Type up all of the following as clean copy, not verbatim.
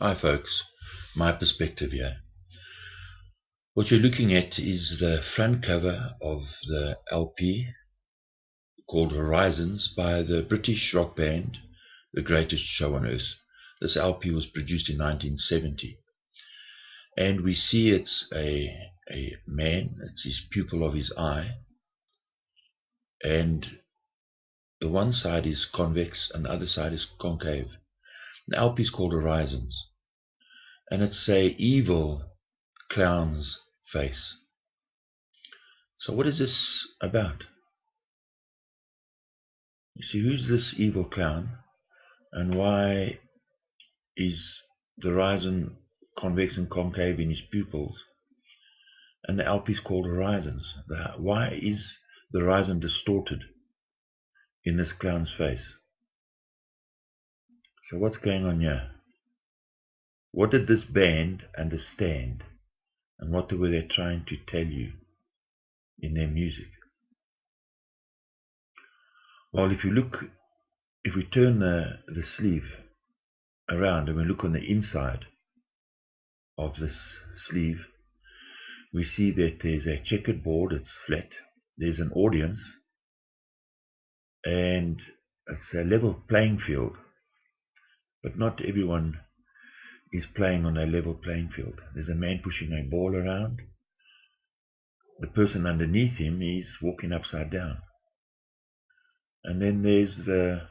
Hi folks, my perspective here. What you're looking at is the front cover of the LP called Horizons by the British rock band The Greatest Show on Earth. This LP was produced in 1970. And we see it's a man, it's his pupil of his eye. And the one side is convex and the other side is concave. The LP is called Horizons. And it's a evil clown's face. So what is this about? You see, who's this evil clown, and why is the horizon convex and concave in his pupils, and the LP is called Horizons? Why is the horizon distorted in this clown's face? So what's going on here? What did this band understand, and what were they trying to tell you in their music? Well, if we turn the sleeve around and we look on the inside of this sleeve, we see that there's a checkered board, it's flat, there's an audience, and it's a level playing field, but not everyone is playing on a level playing field. There's a man pushing a ball around, the person underneath him is walking upside down, and then there's the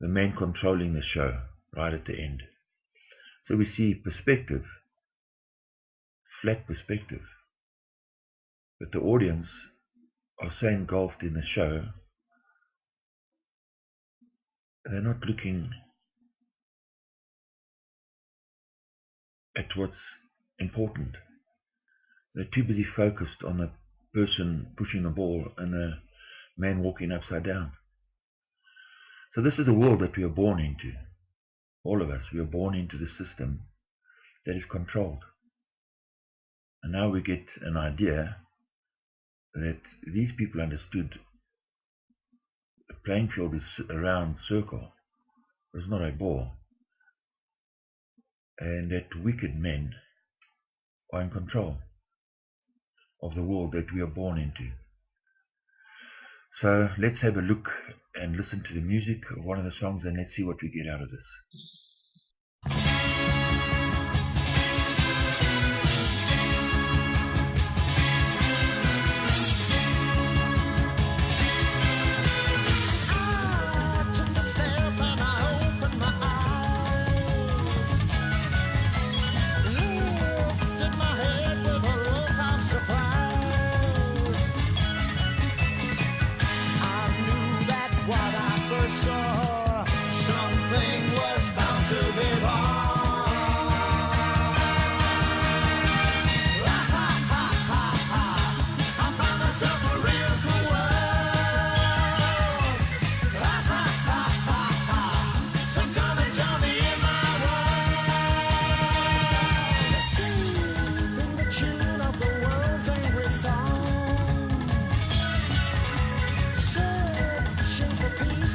man controlling the show right at the end. So we see perspective, flat perspective, but the audience are so engulfed in the show, they're not looking at what's important. They're too busy focused on a person pushing the ball and a man walking upside down. So this is the world that we are born into. All of us, we are born into the system that is controlled. And now we get an idea that these people understood the playing field is a round circle. It's not a ball. And that wicked men are in control of the world that we are born into. So let's have a look and listen to the music of one of the songs, and let's see what we get out of this.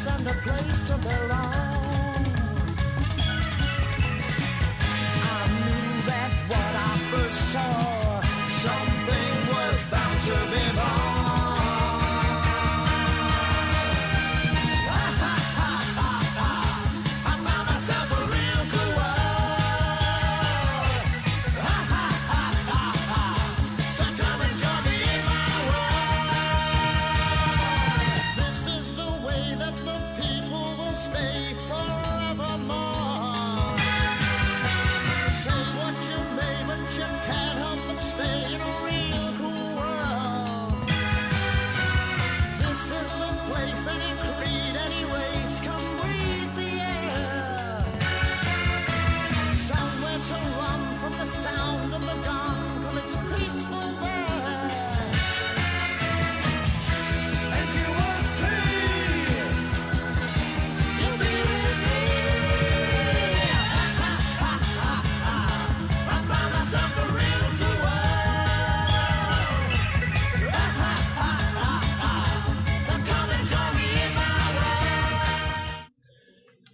And a place to belong. I knew that what I first saw, something was bound to be wrong. I found myself a real cool world. So come and join me in my world. This is the way that the people will stay forevermore. Say what you may, but you can't help but stay in a real cool world. This is the place, any creed, any race, come breathe the air. Somewhere to run from the sound of the gun, come it's peaceful there. And you will see.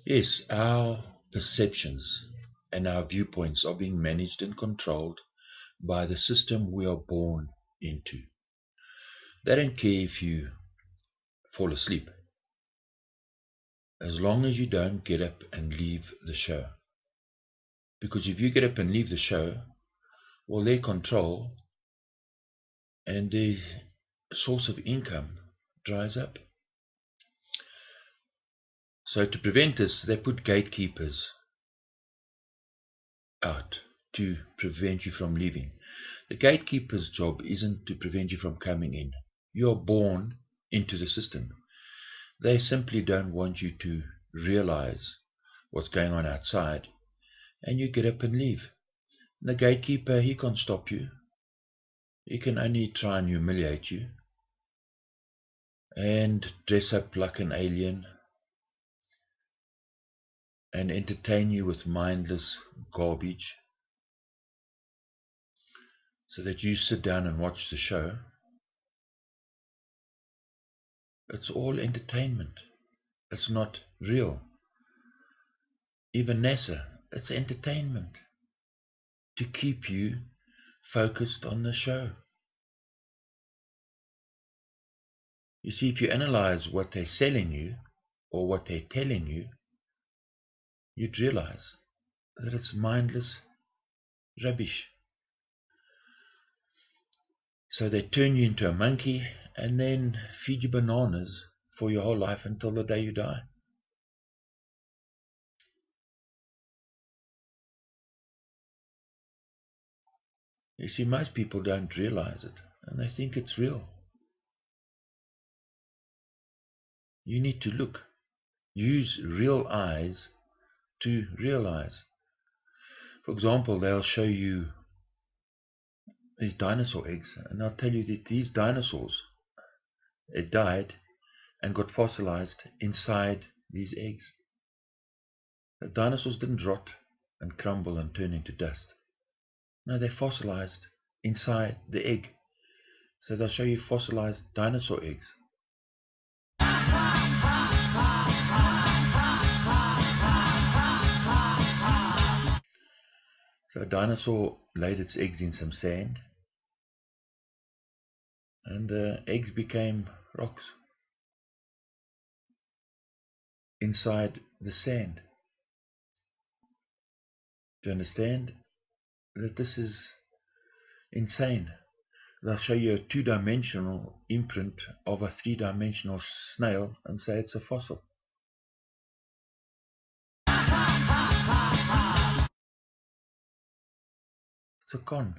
Yes, our perceptions and our viewpoints are being managed and controlled by the system we are born into. They don't care if you fall asleep, as long as you don't get up and leave the show. Because if you get up and leave the show, well, their control and their source of income dries up. So to prevent this, they put gatekeepers out to prevent you from leaving. The gatekeeper's job isn't to prevent you from coming in. You're born into the system. They simply don't want you to realize what's going on outside, and you get up and leave. And the gatekeeper, he can't stop you. He can only try and humiliate you and dress up like an alien and entertain you with mindless garbage so that you sit down and watch the show. It's all entertainment. It's not real. Even NASA, it's entertainment to keep you focused on the show. You see, if you analyze what they're selling you or what they're telling you, you'd realize that it's mindless rubbish. So they turn you into a monkey and then feed you bananas for your whole life until the day you die. You see, most people don't realize it and they think it's real. You need to look. Use real eyes to realize. For example, they'll show you these dinosaur eggs and they'll tell you that these dinosaurs, they died and got fossilized inside these eggs. The dinosaurs didn't rot and crumble and turn into dust. No, they fossilized inside the egg. So they'll show you fossilized dinosaur eggs. So a dinosaur laid its eggs in some sand, and the eggs became rocks inside the sand. Do you understand that this is insane? They'll show you a two-dimensional imprint of a three-dimensional snail and say it's a fossil. It's a con.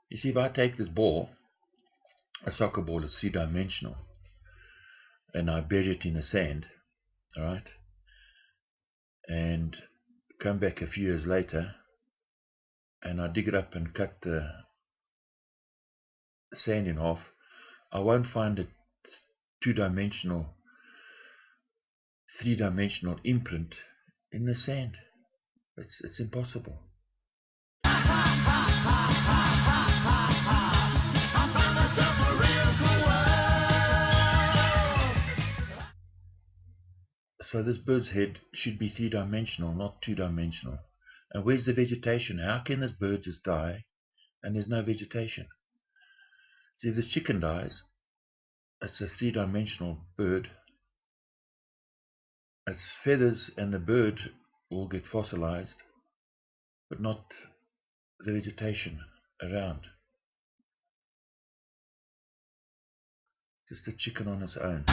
You see, if I take this ball, a soccer ball, it's three-dimensional, and I bury it in the sand, right, and come back a few years later, and I dig it up and cut the sand in half, I won't find a two-dimensional, three-dimensional imprint in the sand. It's impossible. So this bird's head should be three-dimensional, not two-dimensional. And where's the vegetation? How can this bird just die and there's no vegetation? See, if this chicken dies, it's a three-dimensional bird. Its feathers and the bird will get fossilized, but not the vegetation around. Just a chicken on its own.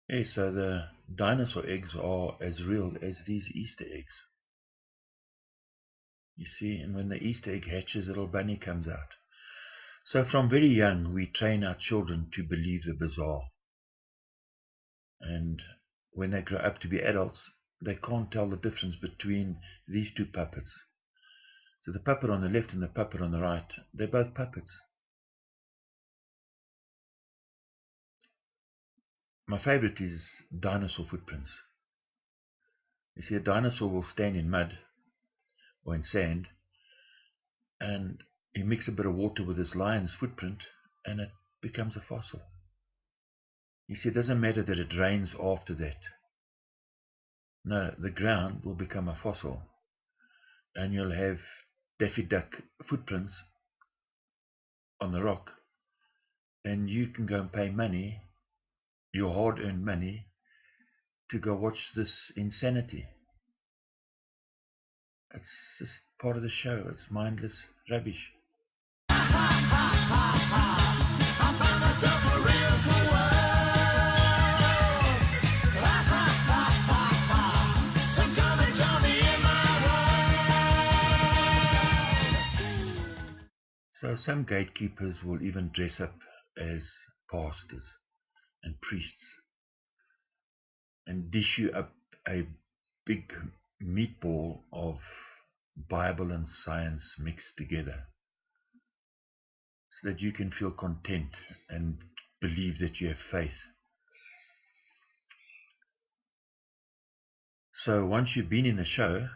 Yeah, so the dinosaur eggs are as real as these Easter eggs. You see, and when the Easter egg hatches, a little bunny comes out. So from very young, we train our children to believe the bizarre. And when they grow up to be adults, they can't tell the difference between these two puppets. So the puppet on the left and the puppet on the right, they're both puppets. My favorite is dinosaur footprints. You see, a dinosaur will stand in mud or in sand, and you mix a bit of water with this lion's footprint, and it becomes a fossil. You see, it doesn't matter that it rains after that. No, the ground will become a fossil, and you'll have Daffy Duck footprints on the rock, and you can go and pay money, your hard-earned money, to go watch this insanity. It's just part of the show. It's mindless rubbish. I found myself a real cool world. So come and join me in my world. So some gatekeepers will even dress up as pastors and priests and dish you up a big meatball of Bible and science mixed together, so that you can feel content and believe that you have faith. So once you've been in the show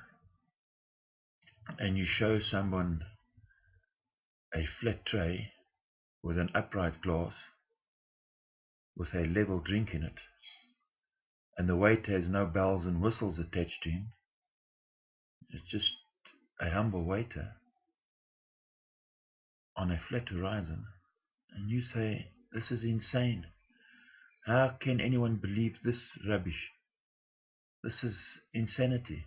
and you show someone a flat tray with an upright glass with a level drink in it, and the waiter has no bells and whistles attached to him, it's just a humble waiter on a flat horizon, and you say, this is insane. How can anyone believe this rubbish? This is insanity.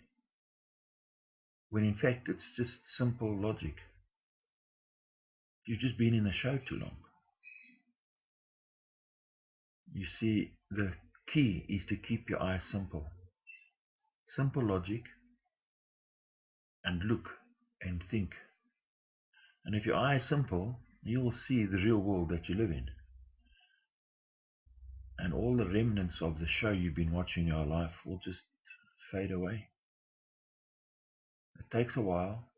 When in fact it's just simple logic. You've just been in the show too long. You see, the key is to keep your eyes simple. Simple logic, and look and think. And if your eye is simple, you will see the real world that you live in. And all the remnants of the show you've been watching your life will just fade away. It takes a while,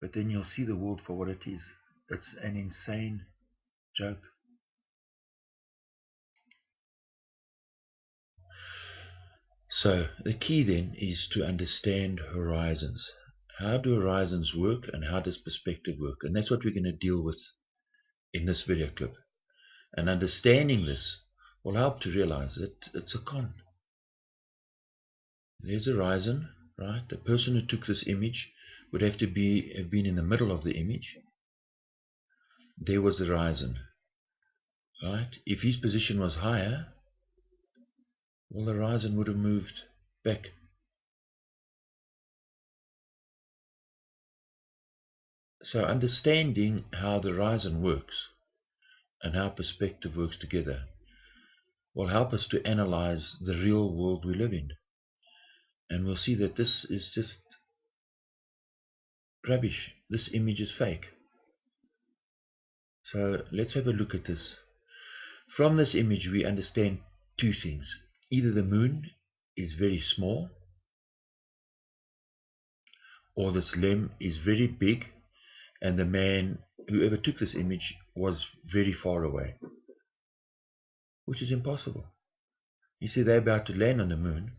but then you'll see the world for what it is. It's an insane joke. So the key then is to understand horizons. How do horizons work, and how does perspective work? And that's what we're going to deal with in this video clip. And understanding this will help to realize that it's a con. There's a horizon, right? The person who took this image would have been in the middle of the image. There was the horizon, right? If his position was higher, well, the horizon would have moved back. So understanding how the horizon works and how perspective works together will help us to analyze the real world we live in. And we'll see that this is just rubbish. This image is fake. So let's have a look at this. From this image we understand two things. Either the moon is very small, or this limb is very big, and the man, whoever took this image, was very far away, which is impossible. You see, they're about to land on the moon.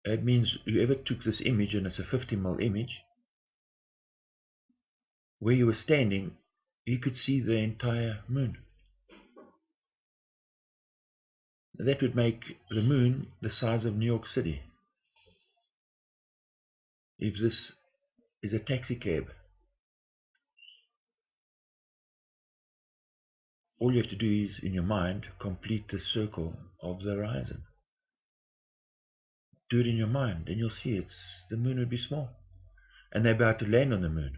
That means whoever took this image, and it's a 50mm image, where you were standing, you could see the entire moon. That would make the moon the size of New York City. If this is a taxi cab, all you have to do is, in your mind, complete the circle of the horizon. Do it in your mind, and you'll see the moon would be small. And they're about to land on the moon.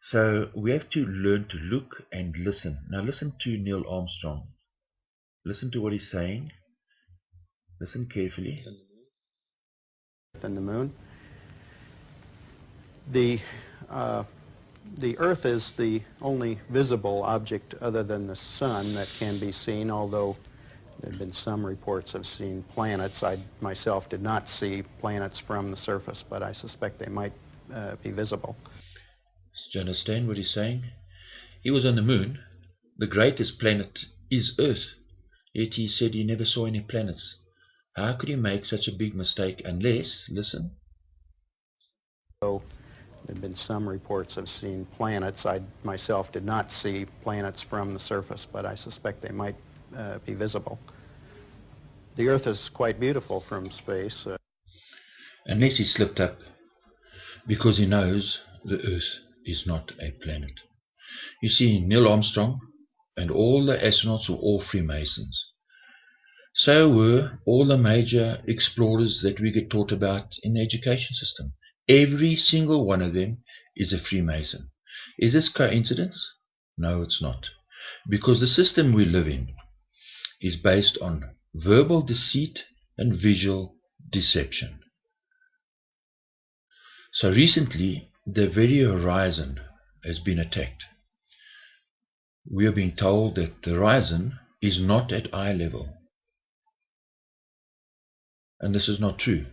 So we have to learn to look and listen. Now listen to Neil Armstrong. Listen to what he's saying. Listen carefully. And the moon. The Earth is the only visible object other than the sun that can be seen, although there have been some reports of seeing planets. I myself did not see planets from the surface, but I suspect they might be visible. Do you understand what he's saying? He was on the moon. The greatest planet is Earth. Yet he said he never saw any planets How could he make such a big mistake unless, listen, So there have been some reports of seeing planets. I myself did not see planets from the surface, but I suspect they might be visible. The Earth is quite beautiful from space. unless he slipped up because he knows the Earth is not a planet. You see, Neil Armstrong and all the astronauts were all Freemasons. So were all the major explorers that we get taught about in the education system. Every single one of them is a Freemason. Is this coincidence? No, it's not. Because the system we live in is based on verbal deceit and visual deception. So recently, the very horizon has been attacked. We are being told that the horizon is not at eye level. And this is not true.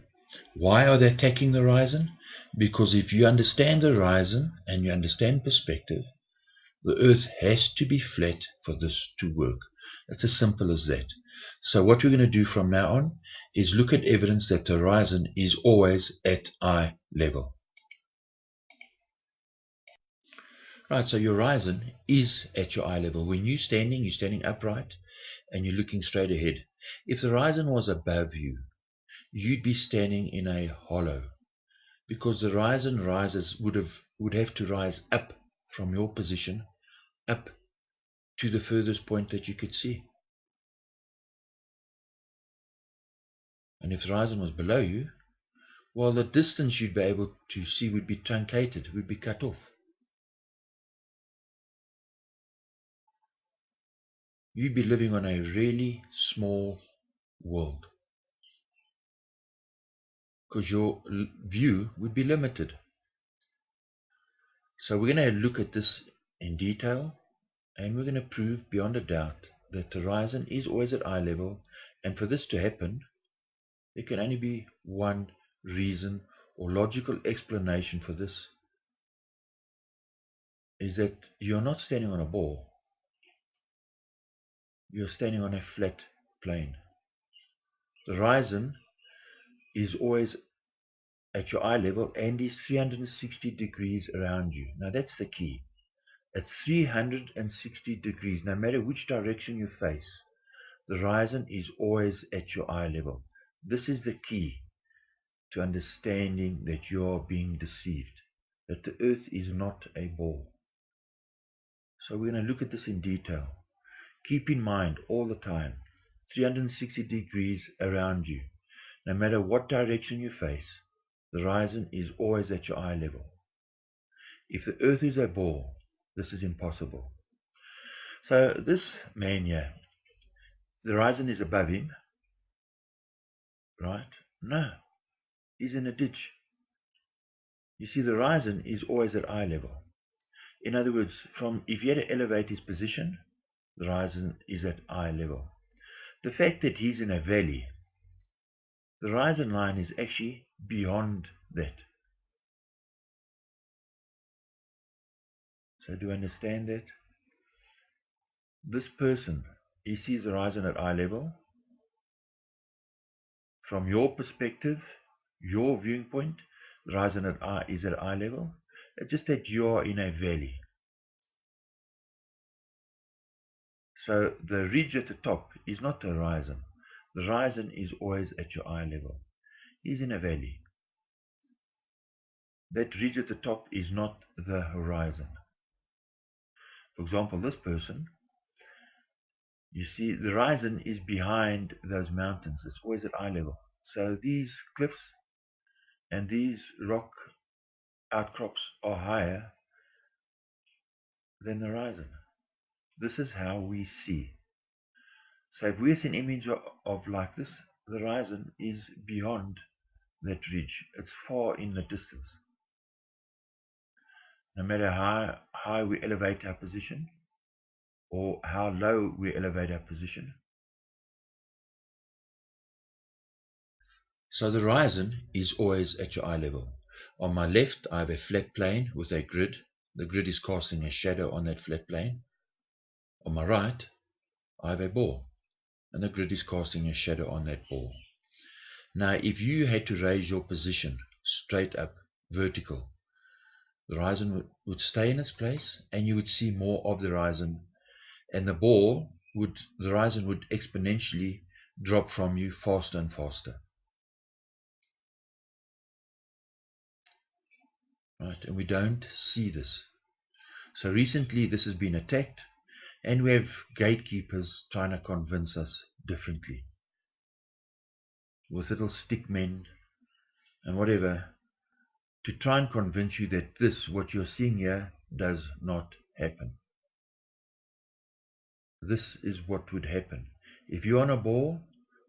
Why are they attacking the horizon? Because if you understand the horizon and you understand perspective, the Earth has to be flat for this to work. It's as simple as that. So what we're going to do from now on is look at evidence that the horizon is always at eye level. Right, so your horizon is at your eye level. When you're standing upright and you're looking straight ahead. If the horizon was above you, you'd be standing in a hollow, because the horizon would have to rise up from your position up to the furthest point that you could see. And if the horizon was below you, well, the distance you'd be able to see would be truncated, would be cut off. You'd be living on a really small world, because your view would be limited. So we're going to look at this in detail, and we're going to prove beyond a doubt that the horizon is always at eye level, and for this to happen, there can only be one reason or logical explanation for this, is that you're not standing on a ball, you're standing on a flat plane. The horizon is always at your eye level and is 360 degrees around you. Now that's the key. It's 360 degrees, no matter which direction you face. The horizon is always at your eye level. This is the key to understanding that you are being deceived, that the Earth is not a ball. So we're going to look at this in detail. Keep in mind all the time, 360 degrees around you. No matter what direction you face, the horizon is always at your eye level. If the Earth is a ball, this is impossible. So this man here, the horizon is above him, right? No, he's in a ditch. You see, the horizon is always at eye level. In other words, if he had to elevate his position, the horizon is at eye level. The fact that he's in a valley, the horizon line is actually beyond that. So do you understand that? This person, he sees the horizon at eye level. From your perspective, your viewing point, the horizon is at eye level. It's just that you're in a valley. So the ridge at the top is not the horizon. The horizon is always at your eye level. He's in a valley. That ridge at the top is not the horizon. For example, this person, you see the horizon is behind those mountains. It's always at eye level. So these cliffs and these rock outcrops are higher than the horizon. This is how we see. So if we see an image of like this, the horizon is beyond that ridge. It's far in the distance. No matter how high we elevate our position or how low we elevate our position. So the horizon is always at your eye level. On my left, I have a flat plane with a grid. The grid is casting a shadow on that flat plane. On my right, I have a ball, and the grid is casting a shadow on that ball. Now, if you had to raise your position straight up, vertical, the horizon would stay in its place and you would see more of the horizon, and the horizon would exponentially drop from you faster and faster. Right? And we don't see this. So recently this has been attacked, and we have gatekeepers trying to convince us differently, with little stick men and whatever, to try and convince you that this, what you're seeing here, does not happen. This is what would happen. If you're on a ball,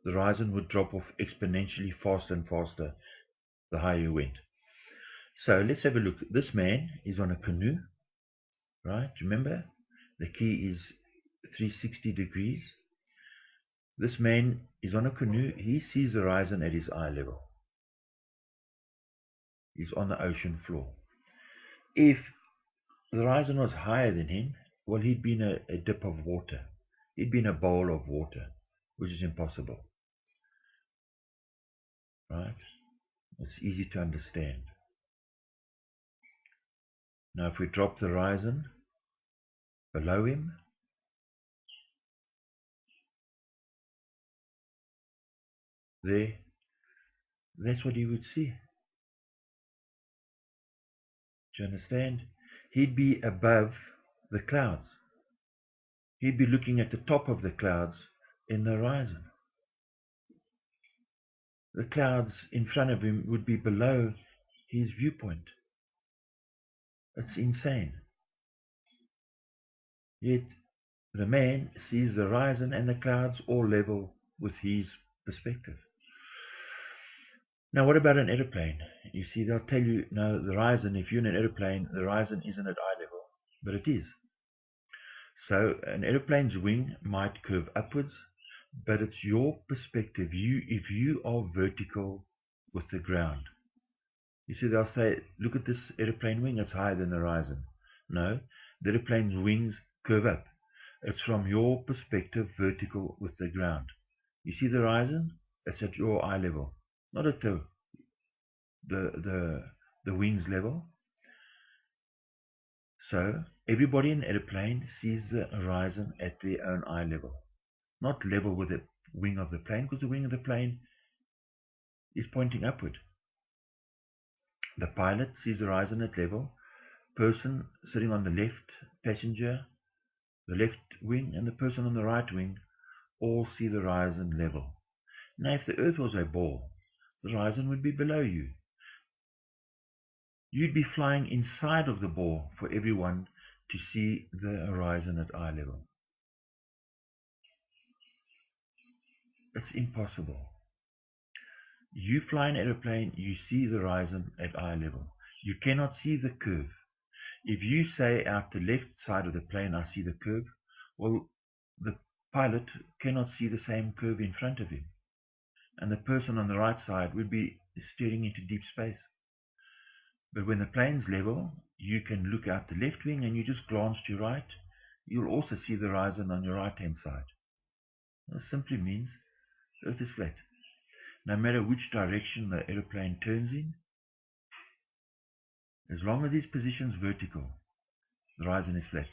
the horizon would drop off exponentially faster and faster the higher you went. So let's have a look. This man is on a canoe, right? Remember, the key is 360 degrees. This man is on a canoe. He sees the horizon at his eye level. He's on the ocean floor. If the horizon was higher than him, well, he'd be in a dip of water. He'd be in a bowl of water, which is impossible. Right? It's easy to understand. Now, if we drop the horizon below him, there, that's what he would see. Do you understand? He'd be above the clouds. He'd be looking at the top of the clouds in the horizon. The clouds in front of him would be below his viewpoint. It's insane. Yet the man sees the horizon and the clouds all level with his perspective. Now, what about an aeroplane? You see, they'll tell you, no, the horizon, if you're in an aeroplane, the horizon isn't at eye level, but it is. So an aeroplane's wing might curve upwards, but it's your perspective. If you are vertical with the ground, you see, they'll say, look at this aeroplane wing, it's higher than the horizon. No, the aeroplane's wings curve up. It's from your perspective vertical with the ground. You see the horizon? It's at your eye level, not at the wings level. So everybody in the airplane sees the horizon at their own eye level, not level with the wing of the plane, because the wing of the plane is pointing upward. The pilot sees the horizon at level. Person sitting on the left, passenger, the left wing, and the person on the right wing all see the horizon level. Now, if the earth was a ball, the horizon would be below you. You'd be flying inside of the ball for everyone to see the horizon at eye level. It's impossible. You fly an aeroplane, you see the horizon at eye level. You cannot see the curve. If you say out the left side of the plane, I see the curve, well, the pilot cannot see the same curve in front of him. And the person on the right side would be staring into deep space. But when the plane's level, you can look out the left wing and you just glance to your right. You'll also see the horizon on your right-hand side. This simply means the Earth is flat. No matter which direction the aeroplane turns in, as long as his position's vertical, the horizon is flat.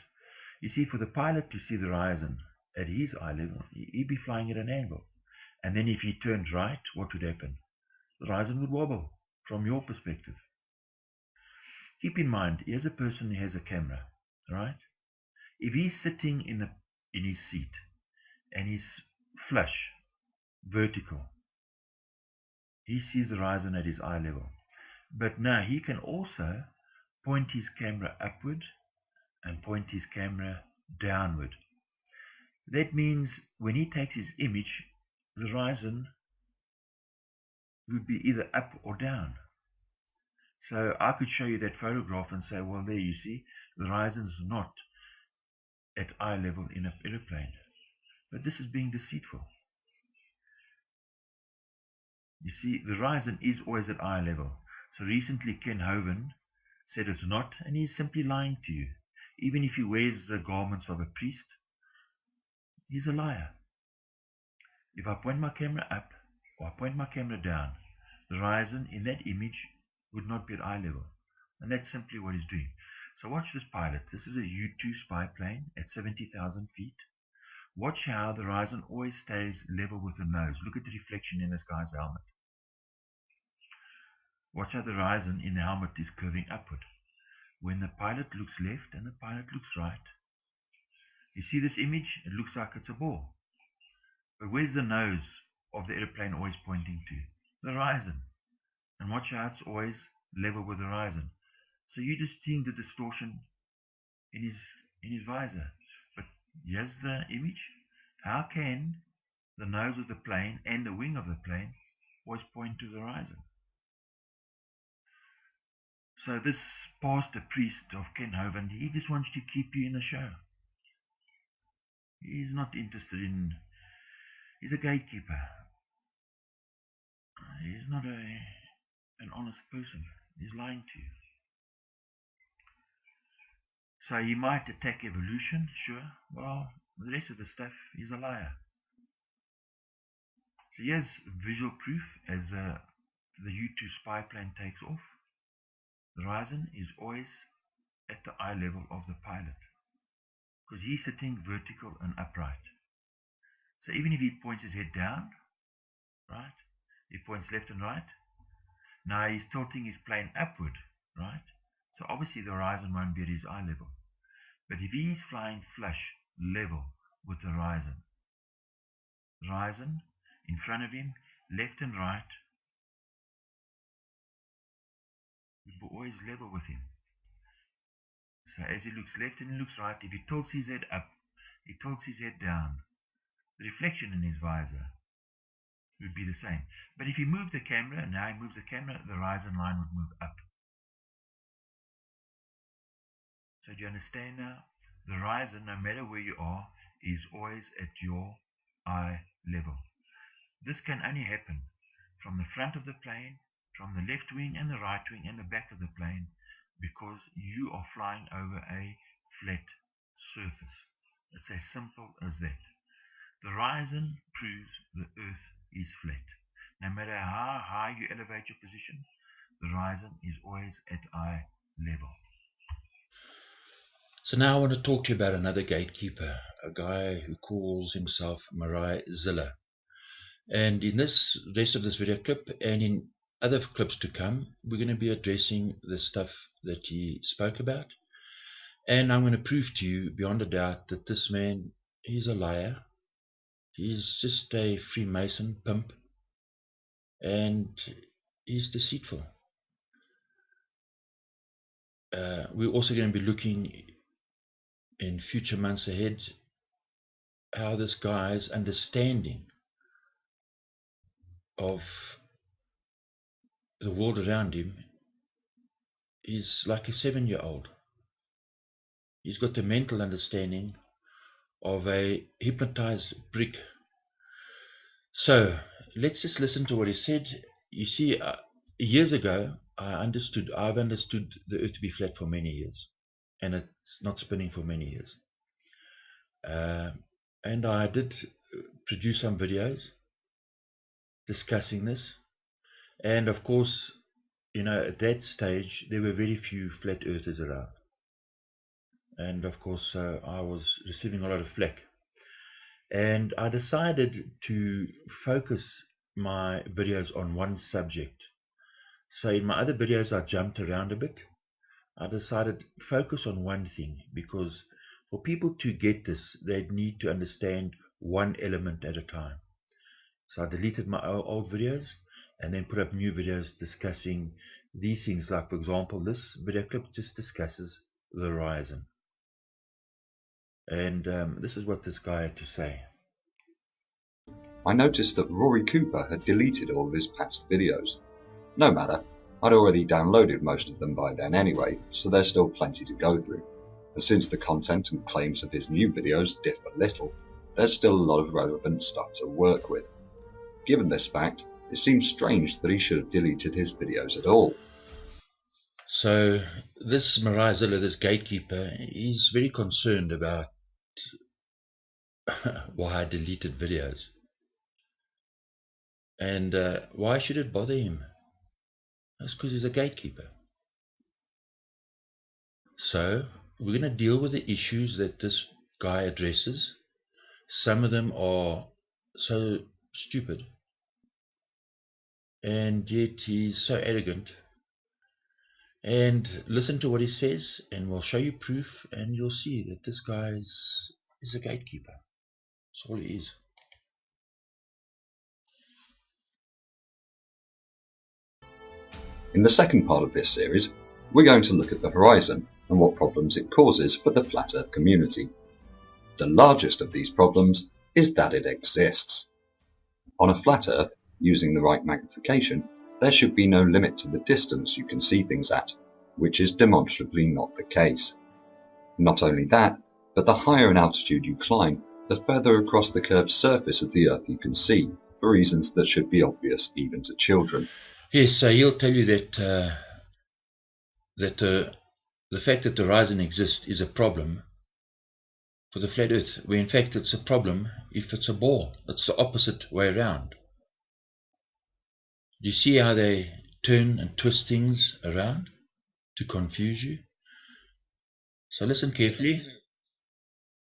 You see, for the pilot to see the horizon at his eye level, he'd be flying at an angle. And then if he turned right, what would happen? The horizon would wobble from your perspective. Keep in mind, here's a person who has a camera, right? If he's sitting in his seat and he's flush, vertical, he sees the horizon at his eye level. But now he can also point his camera upward and point his camera downward. That means when he takes his image, the horizon would be either up or down. So I could show you that photograph and say, well, there you see, the horizon's not at eye level in an aeroplane. But this is being deceitful. You see, the horizon is always at eye level. So recently Ken Hovind said it's not, and he's simply lying to you. Even if he wears the garments of a priest, he's a liar. If I point my camera up, or I point my camera down, the horizon in that image would not be at eye level. And that's simply what he's doing. So watch this pilot. This is a U-2 spy plane at 70,000 feet. Watch how the horizon always stays level with the nose. Look at the reflection in this guy's helmet. Watch how the horizon in the helmet is curving upward. When the pilot looks left and the pilot looks right, you see this image? It looks like it's a ball. But where's the nose of the airplane always pointing to? The horizon. And watch how it's always level with the horizon. So you're just seeing the distortion in his visor. But here's the image. How can the nose of the plane and the wing of the plane always point to the horizon? So this pastor priest of Kenhoven, he just wants to keep you in the show. He's not interested in, he's a gatekeeper. He's not an honest person. He's lying to you. So he might attack evolution, sure. Well, the rest of the stuff, he's a liar. So here's visual proof as the U-2 spy plane takes off. The horizon is always at the eye level of the pilot, because he's sitting vertical and upright. So even if he points his head down, right, he points left and right, now he's tilting his plane upward, right, so obviously the horizon won't be at his eye level. But if he's flying flush, level with the horizon in front of him, left and right, will be always level with him. So as he looks left and he looks right, if he tilts his head up, he tilts his head down, the reflection in his visor would be the same. But if he moved the camera, now he moves the camera, the horizon line would move up. So do you understand now? The horizon, no matter where you are, is always at your eye level. This can only happen from the front of the plane, from the left wing and the right wing and the back of the plane, because you are flying over a flat surface. It's as simple as that. The horizon proves the earth is flat. No matter how high you elevate your position, the horizon is always at eye level. So now I want to talk to you about another gatekeeper, a guy who calls himself Marai Zilla. And in this rest of this video clip and in other clips to come, we're going to be addressing the stuff that he spoke about. And I'm going to prove to you beyond a doubt that this man, he's a liar. He's just a Freemason pimp. And he's deceitful. We're also going to be looking in future months ahead how this guy's understanding of the world around him is like a 7-year-old. He's got the mental understanding of a hypnotized brick. So let's just listen to what he said. You see, years ago, I've understood the earth to be flat for many years, and it's not spinning for many years. And I did produce some videos discussing this. And of course, you know, at that stage, there were very few flat earthers around. And of course, I was receiving a lot of flack. And I decided to focus my videos on one subject. So in my other videos, I jumped around a bit. I decided focus on one thing, because for people to get this, they'd need to understand one element at a time. So I deleted my old videos and then put up new videos discussing these things. Like, for example, this video clip just discusses the horizon. And this is what this guy had to say. I noticed that Rory Cooper had deleted all of his past videos. No matter, I'd already downloaded most of them by then anyway, so there's still plenty to go through. And since the content and claims of his new videos differ little, there's still a lot of relevant stuff to work with. Given this fact, it seems strange that he should have deleted his videos at all. So this Marai Zilla, this gatekeeper, he's very concerned about why I deleted videos. And why should it bother him? That's because he's a gatekeeper. So we're going to deal with the issues that this guy addresses. Some of them are so stupid, and yet he's so arrogant. And listen to what he says, and we'll show you proof, and you'll see that this guy is a gatekeeper. That's all he is. In the second part of this series, we're going to look at the horizon and what problems it causes for the Flat Earth community. The largest of these problems is that it exists. On a flat Earth, using the right magnification, there should be no limit to the distance you can see things at, which is demonstrably not the case. Not only that, but the higher in altitude you climb, the further across the curved surface of the Earth you can see, for reasons that should be obvious even to children. Yes, so he'll tell you that the fact that the horizon exists is a problem for the flat Earth, where in fact it's a problem if it's a ball. It's the opposite way around. Do you see how they turn and twist things around to confuse you? So listen carefully.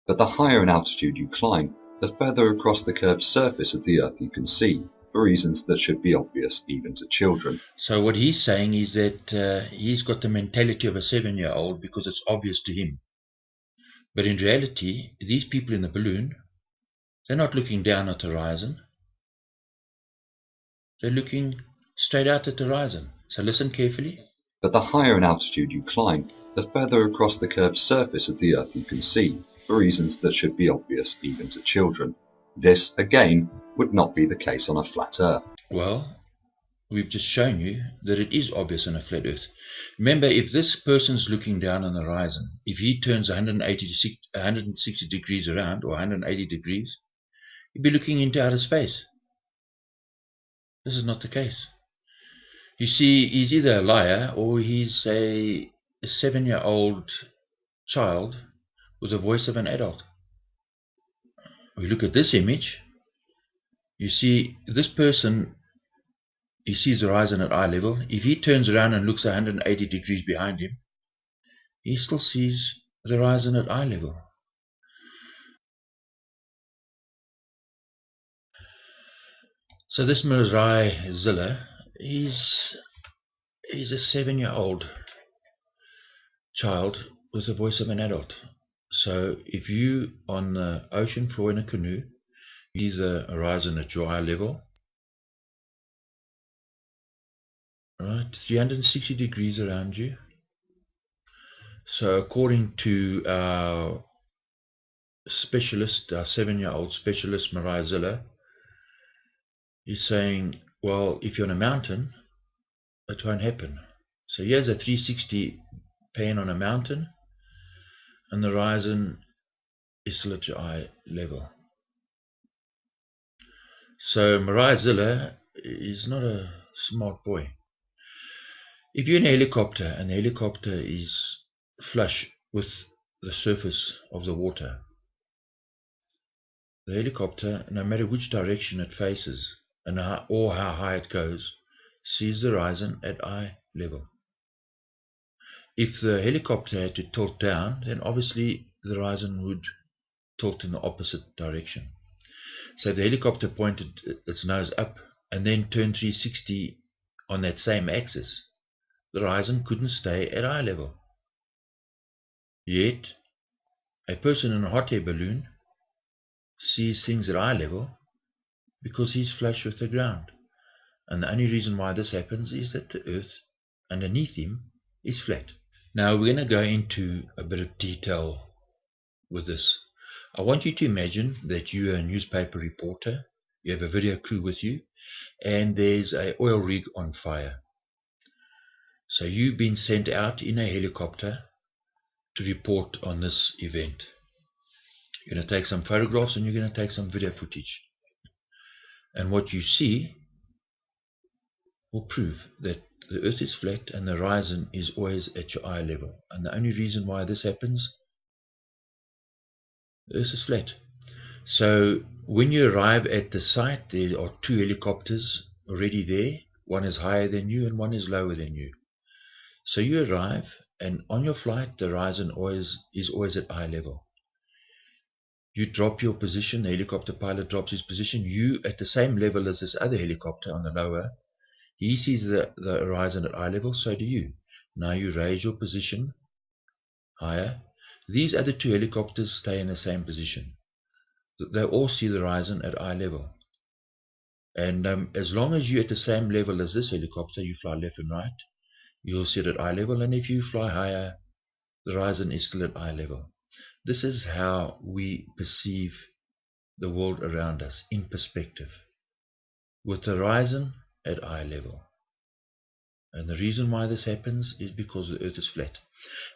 But the higher in altitude you climb, the further across the curved surface of the Earth you can see, for reasons that should be obvious even to children. So what he's saying is that he's got the mentality of a 7-year-old because it's obvious to him. But in reality, these people in the balloon, they're not looking down at the horizon. They're looking straight out at the horizon. So listen carefully. But the higher in altitude you climb, the further across the curved surface of the Earth you can see, for reasons that should be obvious even to children. This, again, would not be the case on a flat Earth. Well, we've just shown you that it is obvious on a flat Earth. Remember, if this person's looking down on the horizon, if he turns 160 degrees around, or 180 degrees, he'd be looking into outer space. This is not the case. You see, he's either a liar or he's a 7-year-old child with the voice of an adult. We look at this image. You see, this person, he sees the horizon at eye level. If he turns around and looks 180 degrees behind him, he still sees the horizon at eye level. So this Mirai-Zilla, he's a 7-year-old child with the voice of an adult. So if you on the ocean floor in a canoe, you see the horizon at your eye level, right, 360 degrees around you. So according to our specialist, our 7-year-old specialist Mirai-Zilla, he's saying, well, if you're on a mountain, it won't happen. So here's a 360 pan on a mountain, and the horizon is still at your eye level. So Mirai-Zilla is not a smart boy. If you're in a helicopter and the helicopter is flush with the surface of the water, the helicopter, no matter which direction it faces or how high it goes, sees the horizon at eye level. If the helicopter had to tilt down, then obviously the horizon would tilt in the opposite direction. So if the helicopter pointed its nose up and then turned 360 on that same axis, the horizon couldn't stay at eye level. Yet, a person in a hot air balloon sees things at eye level because he's flush with the ground. And the only reason why this happens is that the earth underneath him is flat. Now we're going to go into a bit of detail with this. I want you to imagine that you're a newspaper reporter, you have a video crew with you, and there's an oil rig on fire. So you've been sent out in a helicopter to report on this event. You're going to take some photographs and you're going to take some video footage. And what you see will prove that the earth is flat and the horizon is always at your eye level. And the only reason why this happens, the earth is flat. So when you arrive at the site, there are 2 helicopters already there. One is higher than you and one is lower than you. So you arrive, and on your flight, the horizon is always at eye level. You drop your position, the helicopter pilot drops his position, you at the same level as this other helicopter on the lower. He sees the horizon at eye level, so do you. Now you raise your position higher. These other two helicopters stay in the same position. They all see the horizon at eye level. And as long as you're at the same level as this helicopter, you fly left and right, you'll see it at eye level. And if you fly higher, the horizon is still at eye level. This is how we perceive the world around us, in perspective, with the horizon at eye level. And the reason why this happens is because the earth is flat.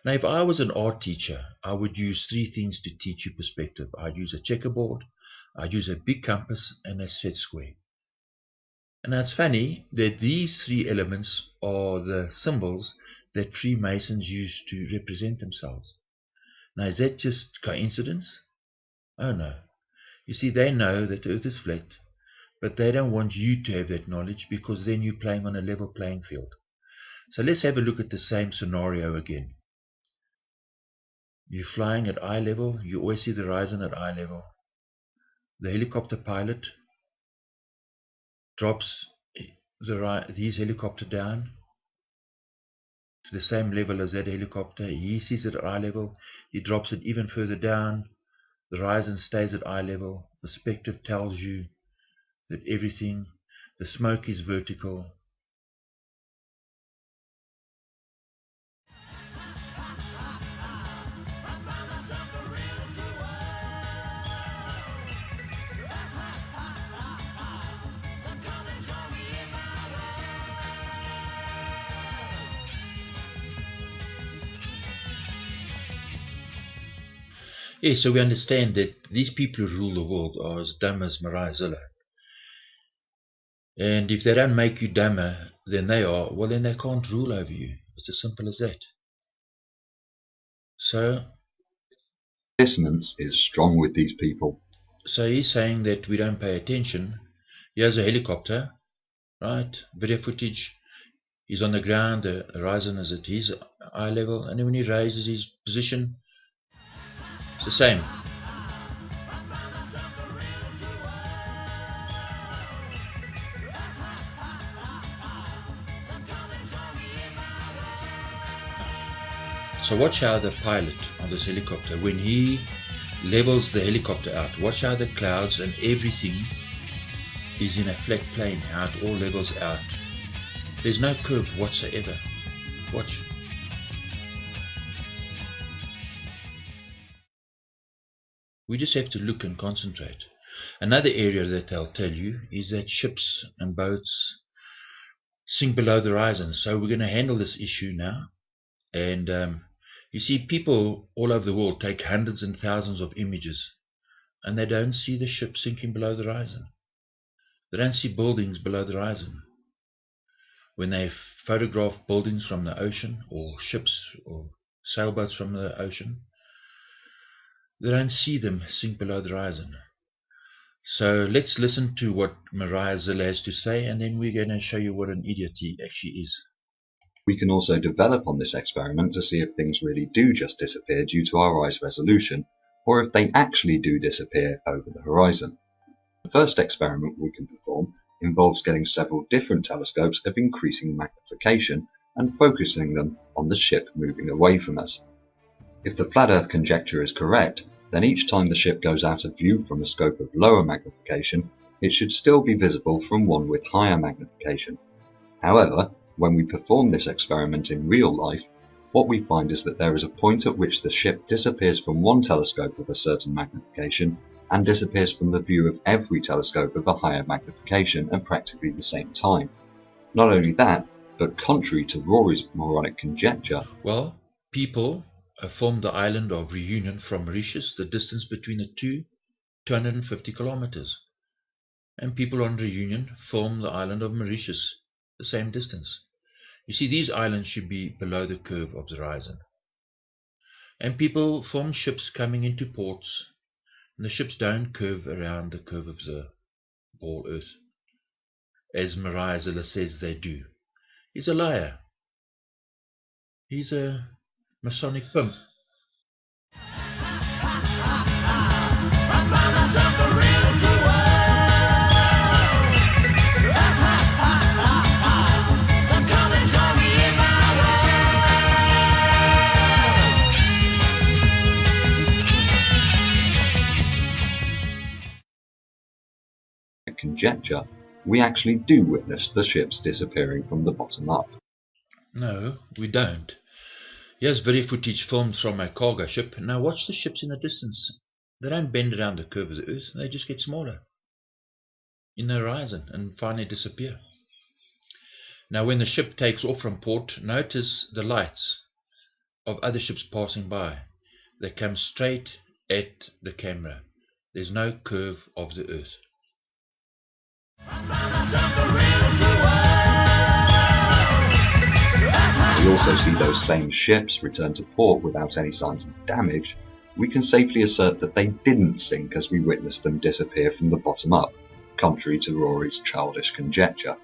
Now, if I was an art teacher, I would use three things to teach you perspective. I'd use a checkerboard, I'd use a big compass, and a set square. And now it's funny that these three elements are the symbols that Freemasons use to represent themselves. Now, is that just coincidence? Oh no. You see, they know that the earth is flat, but they don't want you to have that knowledge, because then you're playing on a level playing field. So let's have a look at the same scenario again. You're flying at eye level, you always see the horizon at eye level. The helicopter pilot drops his helicopter down to the same level as that helicopter. He sees it at eye level, he drops it even further down. The horizon stays at eye level. Perspective tells you that everything, the smoke is vertical. Yes, so we understand that these people who rule the world are as dumb as Mariah. And if they don't make you dumber than they are, well, then they can't rule over you. It's as simple as that. So Dissonance is strong with these people. So he's saying that we don't pay attention. Here's a helicopter, right? Video footage. He's on the ground, the horizon is at his eye level, and then when he raises his position, it's the same. So watch how the pilot on this helicopter, when he levels the helicopter out, watch how the clouds and everything is in a flat plane, how it all levels out. There's no curve whatsoever. Watch. We just have to look and concentrate. Another area that they'll tell you is that ships and boats sink below the horizon. So we're going to handle this issue now. And you see, people all over the world take hundreds and thousands of images, and they don't see the ship sinking below the horizon. They don't see buildings below the horizon. When they photograph buildings from the ocean, or ships or sailboats from the ocean, they don't see them sink below the horizon. So let's listen to what Mariah Zilla has to say, and then we're going to show you what an idiot he actually is. We can also develop on this experiment to see if things really do just disappear due to our eye's resolution, or if they actually do disappear over the horizon. The first experiment we can perform involves getting several different telescopes of increasing magnification and focusing them on the ship moving away from us. If the flat Earth conjecture is correct, then each time the ship goes out of view from a scope of lower magnification, it should still be visible from one with higher magnification. However, when we perform this experiment in real life, what we find is that there is a point at which the ship disappears from one telescope of a certain magnification and disappears from the view of every telescope of a higher magnification at practically the same time. Not only that, but contrary to Rory's moronic conjecture, Well, people formed the island of Reunion from Mauritius, the distance between the two, 250 kilometers. And people on Reunion formed the island of Mauritius, the same distance. You see, these islands should be below the curve of the horizon. And people form ships coming into ports, and the ships don't curve around the curve of the ball Earth. as Mariah says they do. He's a liar. He's a Masonic pimp. Conjecture, we actually do witness the ships disappearing from the bottom up. No, we don't. Here's video footage filmed from a cargo ship. Now watch the ships in the distance. They don't bend around the curve of the Earth. They just get smaller in the horizon and finally disappear. Now when the ship takes off from port, notice the lights of other ships passing by. They come straight at the camera. There's no curve of the Earth. We also see those same ships return to port without any signs of damage. We can safely assert that they didn't sink as we witnessed them disappear from the bottom up, contrary to Rory's childish conjecture.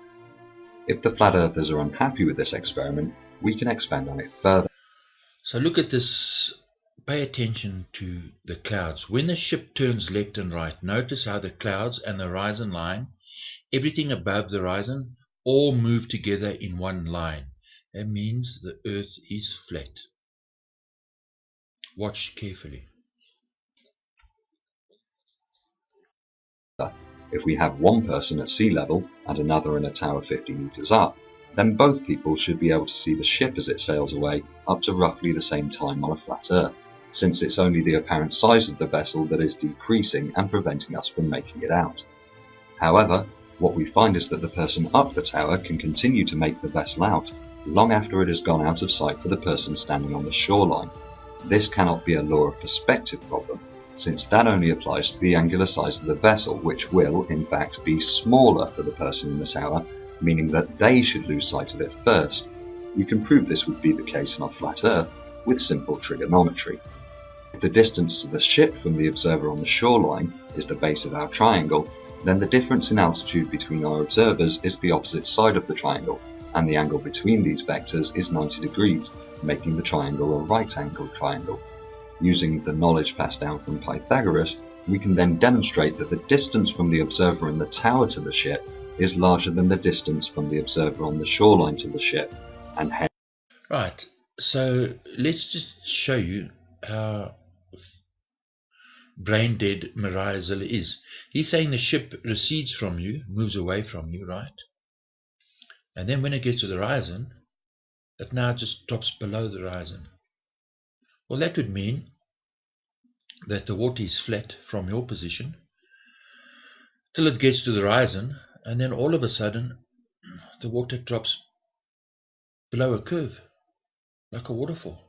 If the flat earthers are unhappy with this experiment, we can expand on it further. So look at this. Pay attention to the clouds. When the ship turns left and right, notice how the clouds and the horizon line, everything above the horizon, all move together in one line. That means the Earth is flat. Watch carefully. If we have one person at sea level and another in a tower 50 meters up, then both people should be able to see the ship as it sails away up to roughly the same time on a flat Earth, since it's only the apparent size of the vessel that is decreasing and preventing us from making it out. However, what we find is that the person up the tower can continue to make the vessel out long after it has gone out of sight for the person standing on the shoreline. This cannot be a law of perspective problem, since that only applies to the angular size of the vessel, which will, in fact, be smaller for the person in the tower, meaning that they should lose sight of it first. We can prove this would be the case on a flat Earth with simple trigonometry. If the distance to the ship from the observer on the shoreline is the base of our triangle, then the difference in altitude between our observers is the opposite side of the triangle, and the angle between these vectors is 90 degrees, making the triangle a right-angled triangle. Using the knowledge passed down from Pythagoras, we can then demonstrate that the distance from the observer in the tower to the ship is larger than the distance from the observer on the shoreline to the ship, and hence... Right, so let's just show you how brain dead Mariah is. He's saying the ship recedes from you, moves away from you, right? And then when it gets to the horizon, it now just drops below the horizon. Well, that would mean that the water is flat from your position till it gets to the horizon, and then all of a sudden the water drops below a curve, like a waterfall.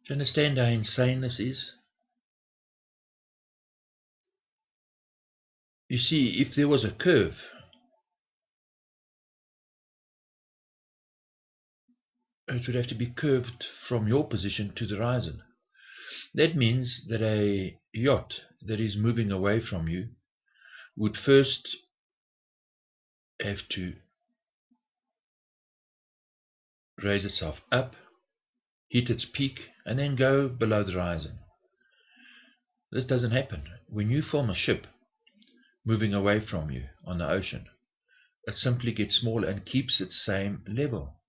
Do you understand how insane this is? You see, if there was a curve, it would have to be curved from your position to the horizon. That means that a yacht that is moving away from you would first have to raise itself up, hit its peak, and then go below the horizon. This doesn't happen. When you film a ship moving away from you on the ocean, it simply gets smaller and keeps its same level.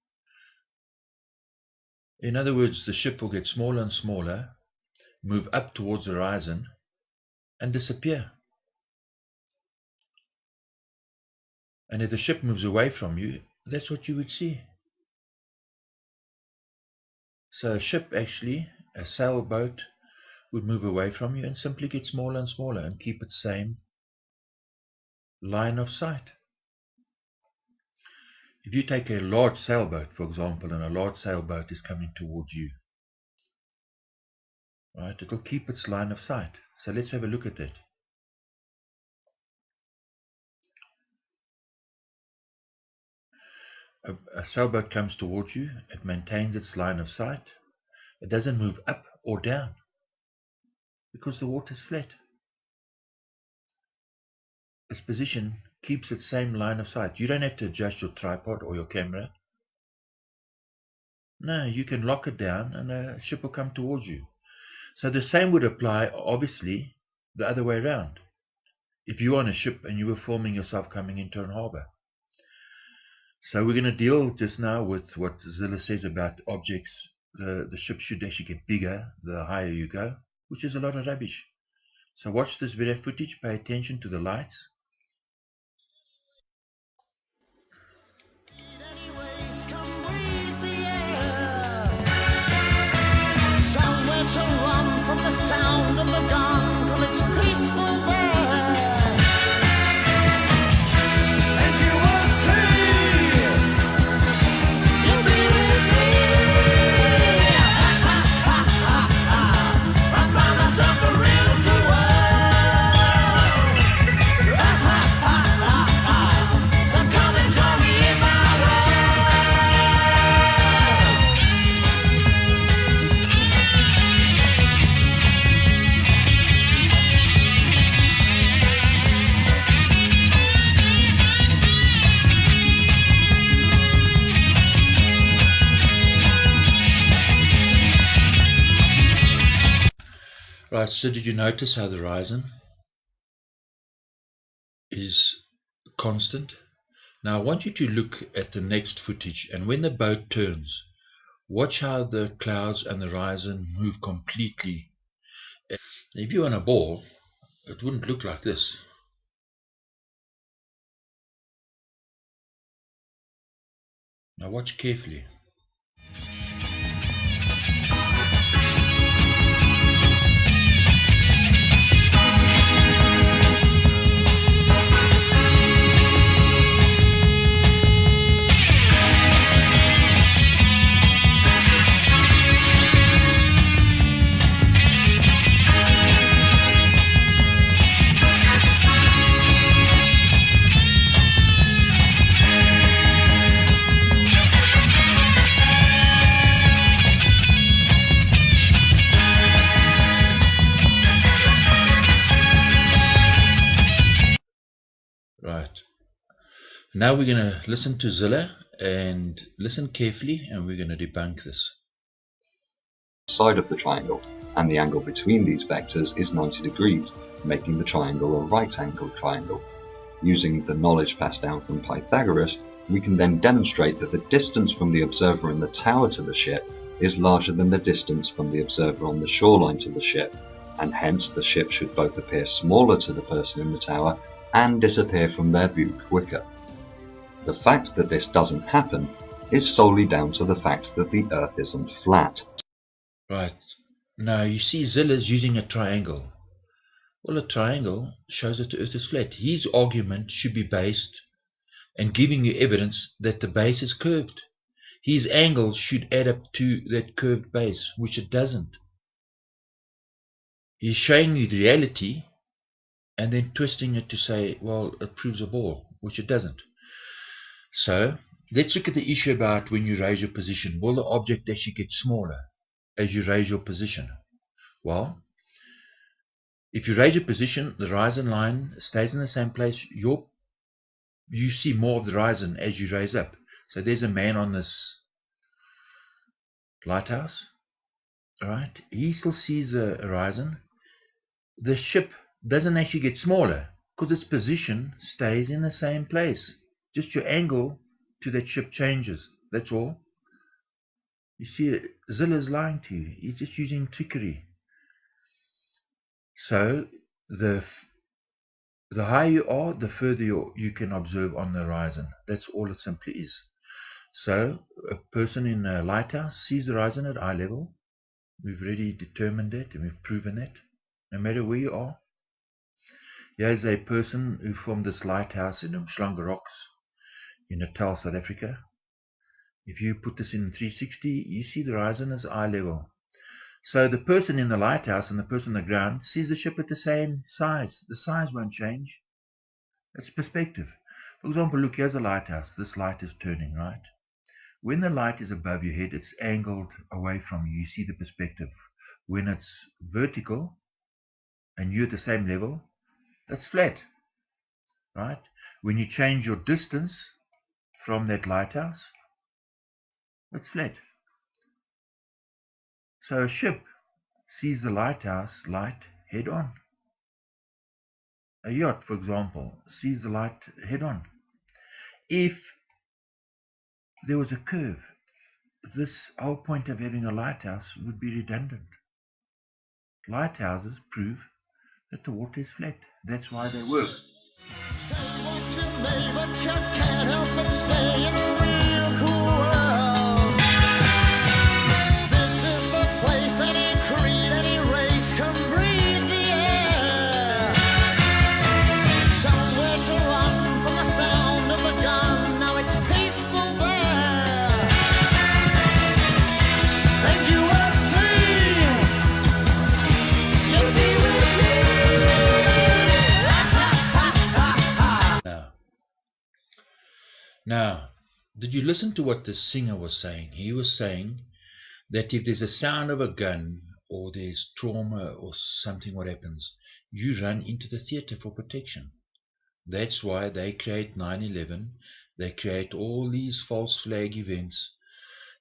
In other words, the ship will get smaller and smaller, move up towards the horizon, and disappear. And if the ship moves away from you, that's what you would see. So a ship, actually, a sailboat, would move away from you and simply get smaller and smaller and keep its same line of sight. If you take a large sailboat, for example, and a large sailboat is coming towards you, right, it will keep its line of sight. So let's have a look at that. A sailboat comes towards you, it maintains its line of sight. It doesn't move up or down because the water is flat. its position keeps its same line of sight. You don't have to adjust your tripod or your camera. No, you can lock it down and the ship will come towards you. So the same would apply, obviously, the other way around. If you're on a ship and you were filming yourself coming into an harbor. So we're going to deal just now with what Zilla says about objects. The ship should actually get bigger the higher you go, which is a lot of rubbish. So watch this video footage, pay attention to the lights. Anyways, come breathe the air. Somewhere to run from the sound of the gun, 'cause it's peaceful there. And you will see, you'll be with me. Ha, ha, ha, ha. I found myself a real cool world. Ha, ha, ha, ha, ha. So come and join me in my Right, so did you notice how the horizon is constant? Now I want you to look at the next footage, and when the boat turns, watch how the clouds and the horizon move completely. If you're on a ball, it wouldn't look like this. Now watch carefully. Right. Now we're going to listen to Zilla and listen carefully, and we're going to debunk this. Side of the triangle, and the angle between these vectors is 90 degrees, making the triangle a right-angled triangle. Using the knowledge passed down from Pythagoras, we can then demonstrate that the distance from the observer in the tower to the ship is larger than the distance from the observer on the shoreline to the ship, and hence the ship should both appear smaller to the person in the tower and disappear from their view quicker. The fact that this doesn't happen is solely down to the fact that the Earth isn't flat. Right. Now you see Zilla's using a triangle. Well, a triangle shows that the Earth is flat. His argument should be based and giving you evidence that the base is curved. His angle should add up to that curved base, which it doesn't. He's showing you the reality and then twisting it to say, well, it proves a ball, which it doesn't. So let's look at the issue about when you raise your position. Will the object actually get smaller as you raise your position? Well, if you raise your position, the horizon line stays in the same place. You see more of the horizon as you raise up. So there's a man on this lighthouse. All right, he still sees the horizon. The ship doesn't actually get smaller because its position stays in the same place. Just your angle to that ship changes. That's all. You see, Zilla's lying to you. He's just using trickery. So the higher you are, the further you can observe on the horizon. That's all it simply is. So a person in a lighthouse sees the horizon at eye level. We've already determined that and we've proven that. No matter where you are. Here's a person who formed this lighthouse in Umhlanga Rocks in Natal, South Africa. If you put this in 360, you see the horizon as eye level. So the person in the lighthouse and the person on the ground sees the ship at the same size. The size won't change. It's perspective. For example, look, here's a lighthouse. This light is turning, right? When the light is above your head, it's angled away from you. You see the perspective. When it's vertical and you're at the same level, that's flat. right? When you change your distance from that lighthouse, it's flat. So a ship sees the lighthouse light head on. A yacht, for example, sees the light head on. If there was a curve, this whole point of having a lighthouse would be redundant. Lighthouses prove that the water is flat. That's why they work. Say what you may, but you can't help but stay in a real cool world. This is the place any creed, any race can breathe the air. Somewhere to run from the sound of the gun, now it's peaceful there. And you will see, you'll be with Now, did you listen to what the singer was saying? He was saying that if there's a sound of a gun or there's trauma or something, what happens? You run into the theater for protection. That's why they create 9/11. They create all these false flag events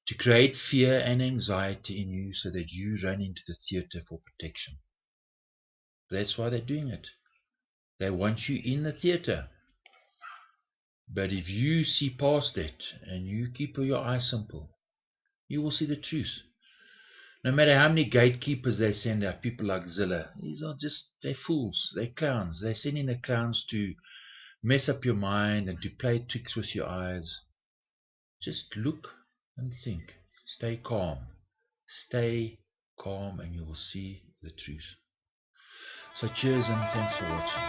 to create fear and anxiety in you so that you run into the theater for protection. That's why they're doing it. They want you in the theater. But if you see past that and you keep your eyes simple, you will see the truth. No matter how many gatekeepers they send out, people like Zilla, these are just, they're fools, they're clowns. They're sending the clowns to mess up your mind and to play tricks with your eyes. Just look and think. Stay calm. Stay calm and you will see the truth. So cheers and thanks for watching.